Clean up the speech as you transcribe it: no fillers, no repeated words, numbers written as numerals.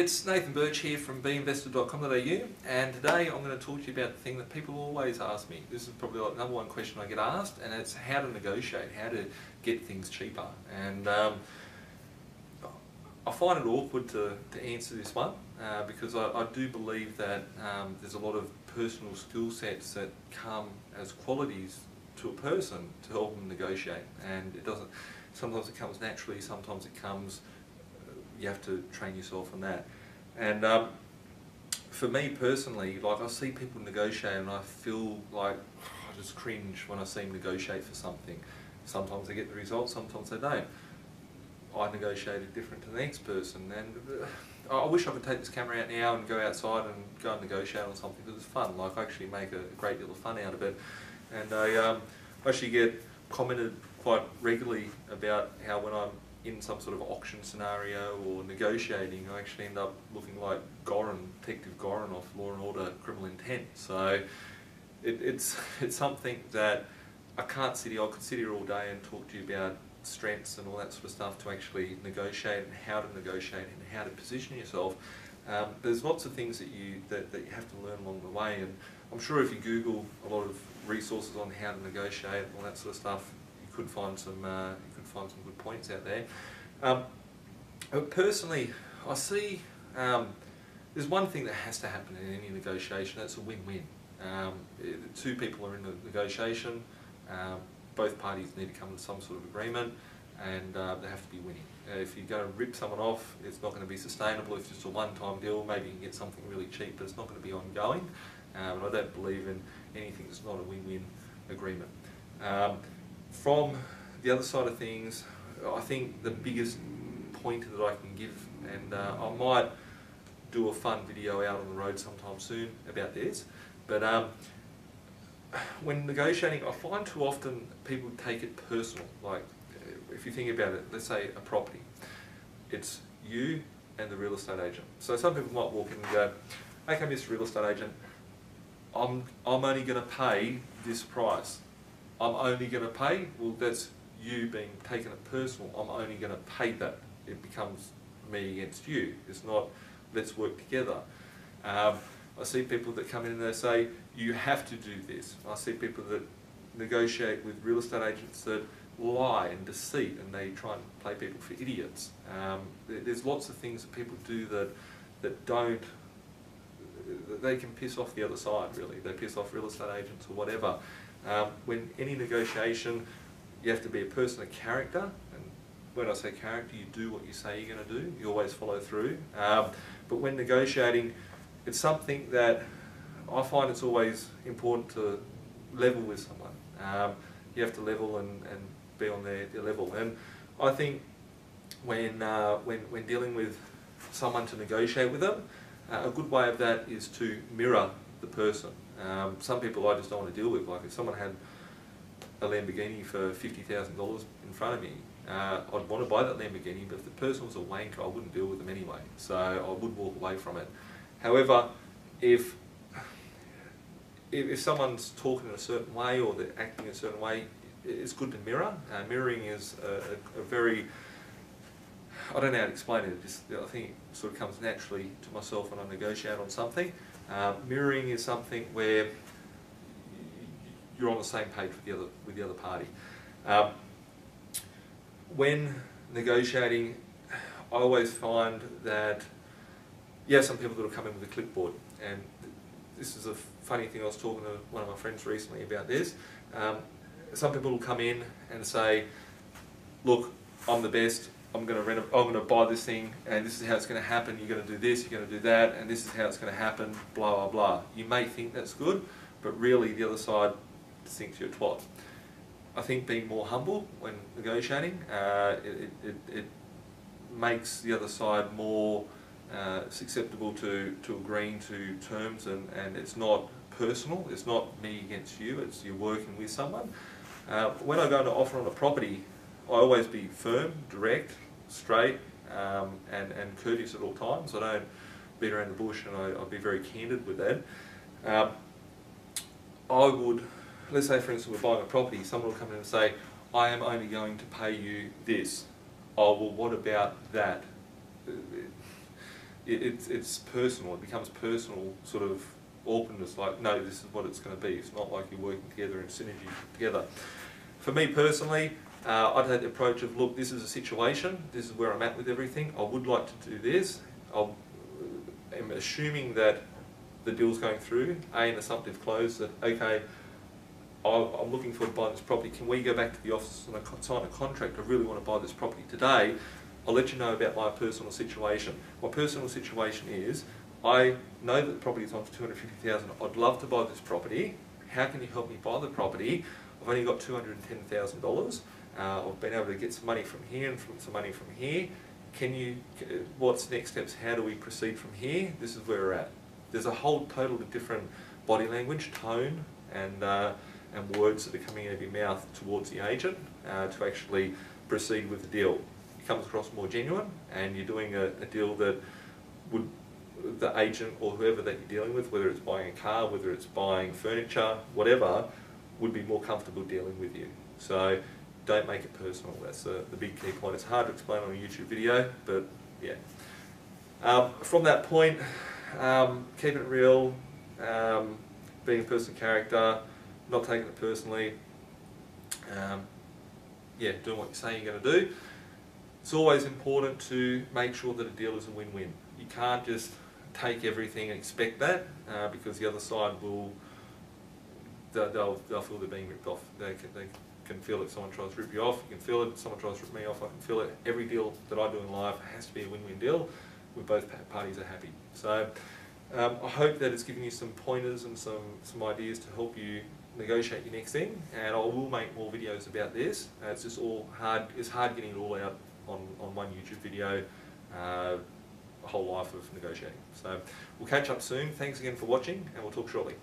It's Nathan Birch here from beinvestor.com.au, and today I'm going to talk to you about the thing that people always ask me. This is probably like the number one question I get asked, and it's how to negotiate, how to get things cheaper. And I find it awkward to answer this one because I do believe that there's a lot of personal skill sets that come as qualities to a person to help them negotiate, and it doesn't. Sometimes it comes naturally, sometimes it comes. You have to train yourself on that. And for me personally, like I see people negotiate and I feel like I just cringe when I see them negotiate for something. Sometimes they get the result, sometimes they don't. I negotiated different to the next person, and I wish I could take this camera out now and go outside and go and negotiate on something because it's fun. Like I actually make a great deal of fun out of it, and I actually get commented quite regularly about how when I'm in some sort of auction scenario or negotiating, I actually end up looking like Detective Gorin off Law and Order Criminal Intent. So it's something that I can't sit here. I could sit here all day and talk to you about strengths and all that sort of stuff to actually negotiate and how to negotiate and how to position yourself. There's lots of things that you have to learn along the way, and I'm sure if you Google a lot of resources on how to negotiate and all that sort of stuff, you could find some good points out there. Personally, I see there's one thing that has to happen in any negotiation. That's a win-win. Two people are in a negotiation. Both parties need to come to some sort of agreement, and they have to be winning. If you go and rip someone off, it's not going to be sustainable. If it's just a one-time deal, maybe you can get something really cheap, but it's not going to be ongoing. And I don't believe in anything that's not a win-win agreement. From the other side of things, I think the biggest pointer that I can give, and I might do a fun video out on the road sometime soon about this, but when negotiating, I find too often people take it personal. Like, if you think about it, let's say a property, it's you and the real estate agent. So some people might walk in and go, okay, Mr. Real Estate Agent, I'm only going to pay this price. I'm only going to pay, well, that's you being taken it personal. I'm only going to pay that. It becomes me against you. It's not, let's work together. I see people that come in and they say, you have to do this. I see people that negotiate with real estate agents that lie and deceit, and they try and play people for idiots. There's lots of things that people do that don't, they can piss off the other side, really. They piss off real estate agents or whatever. When any negotiation, you have to be a person of character, and when I say character, you do what you say you're going to do. You always follow through. But when negotiating, it's something that I find it's always important to level with someone. You have to level and be on their level. And I think when dealing with someone to negotiate with them, a good way of that is to mirror the person. Some people I just don't want to deal with. Like if someone had a Lamborghini for $50,000 in front of me, I'd want to buy that Lamborghini, but if the person was a wanker, I wouldn't deal with them anyway. So I would walk away from it. However, if someone's talking in a certain way or they're acting in a certain way, it's good to mirror. Mirroring is a very, I don't know how to explain it, I think it sort of comes naturally to myself when I negotiate on something. Mirroring is something where you're on the same page with the other party. When negotiating, I always find that you have some people that will come in with a clipboard, and this is a funny thing. I was talking to one of my friends recently about this. Some people will come in and say, look, I'm the best, I'm going to buy this thing, and this is how it's going to happen. You're going to do this, you're going to do that, and this is how it's going to happen, blah, blah, blah. You may think that's good, but really the other side thinks you're a twat. I think being more humble when negotiating, it makes the other side more susceptible to agreeing to terms, and it's not personal. It's not me against you, it's you're working with someone. When I go to offer on a property, I always be firm, direct, straight, and courteous at all times. I don't beat around the bush, and I'll be very candid with that. I would, let's say for instance we're buying a property, someone will come in and say, I am only going to pay you this. Oh, well, what about that? it's personal. It becomes personal sort of openness, like, no, this is what it's going to be. It's not like you're working together in synergy together. For me personally, I'd take the approach of, look, this is a situation, this is where I'm at with everything, I would like to do this. I'm assuming that the deal's going through, an assumptive close, that, okay, I'm looking forward to buying this property, can we go back to the office and sign a contract? I really want to buy this property today. I'll let you know about my personal situation. My personal situation is, I know that the property is on for $250,000. I'd love to buy this property. How can you help me buy the property? I've only got $210,000. I've been able to get some money from here and some money from here. What's next steps? How do we proceed from here? This is where we're at. There's a whole totally different body language, tone, and words that are coming out of your mouth towards the agent to actually proceed with the deal. It comes across more genuine, and you're doing a deal that the agent or whoever that you're dealing with, whether it's buying a car, whether it's buying furniture, whatever, would be more comfortable dealing with you. So don't make it personal. That's the big key point. It's hard to explain on a YouTube video, but yeah. From that point, keeping it real, being a person of character, not taking it personally, yeah, doing what you say you're going to do. It's always important to make sure that a deal is a win-win. You can't just take everything and expect that, because the other side will, they'll feel they're being ripped off. They can feel it. Someone tries to rip you off, you can feel it. Someone tries to rip me off, I can feel it. Every deal that I do in life has to be a win-win deal where both parties are happy. So I hope that it's given you some pointers and some ideas to help you negotiate your next thing, and I will make more videos about this. It's just all hard. It's hard getting it all out on one YouTube video. A whole life of negotiating. So we'll catch up soon. Thanks again for watching, and we'll talk shortly.